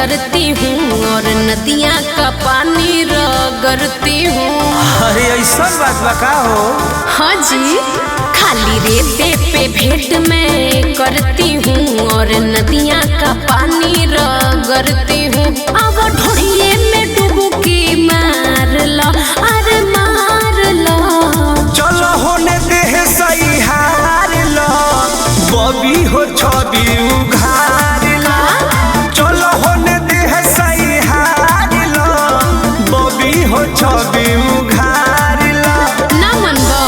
करती हूँ और नदियाँ का पानी रगड़ती हूँ। अरे ऐसा बात बका हो। हाँ जी, खाली रेते पे भेंट मैं करती हूँ और नदियाँ का पानी रगड़ती हूँ। अब ढोड़िए में डुबकी मार लो, अरे मार लो। चलो होने दे सही हार लो, बबी हो छवि उघार लो। चलो होने दे सही हार लो, बबी हो छवि उघार लो। ना मनबो।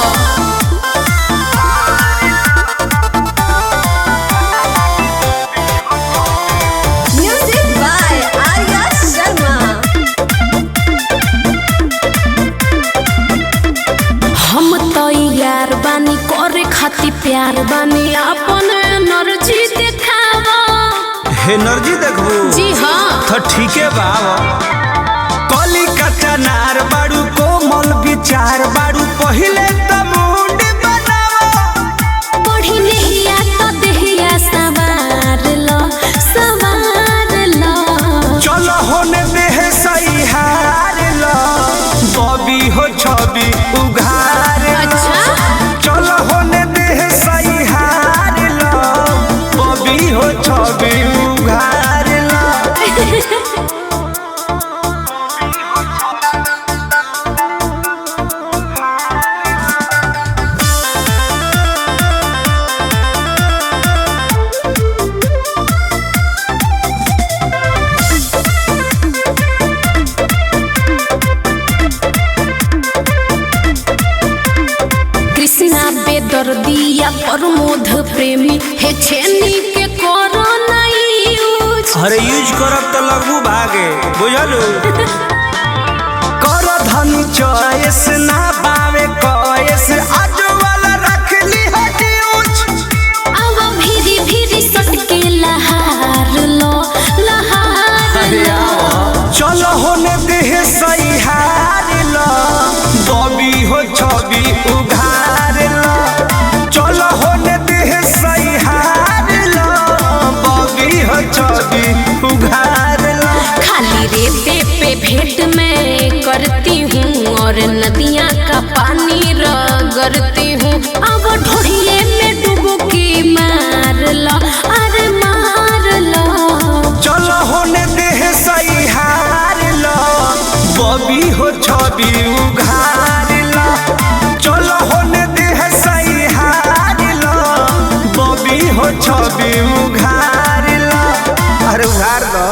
Music by Arya Sharma. हम तो यार बानी करे खाती प्यार बानी, अपन एनर्जी दिखावा। एनर्जी देखबू जी हाँ, तो ठीक है बाबा। कली कच्चा नार बाड़ू, कोमल विचार बाड़ू, पहिले तो मुंड बनाओ। बढ़ी नहिया तो देहिया सवार लो, सवार लो। चलो होने दे सही हार लो, बबी हो छवि उघार लो। अच्छा, चलो होने दे सही हार लो, बबी हो छवि उघार लो। कृष्णा बेदर्दिया प्रमोद प्रेमी हे छेनी के करो नहीं यूज। अरे यूज करब तो लगू भागे, बुझलू। कर धनी चॉइस ना पावे कॉइस, आज वाला रख ली है यूज। अब भीरी भीरी सटके लहार लो, लहार लो। चलो होने दे सही हार लो, बबी हो छवि उघार लो। चलो होने दे सही हार लो, बबी हो छवि उघार लो। खाली रेते पे भेंट मैं करती हूँ और नदियाँ का पानी रगड़ती हूँ। अब ढोड़िए में डुबकी मार लो, अरे मार लो। चलो होने दे सही हार लो, बबी हो छवि उघार लो। चलो होने दे सही हार लो, बबी हो छवि उघार लो। अरे उघार दो।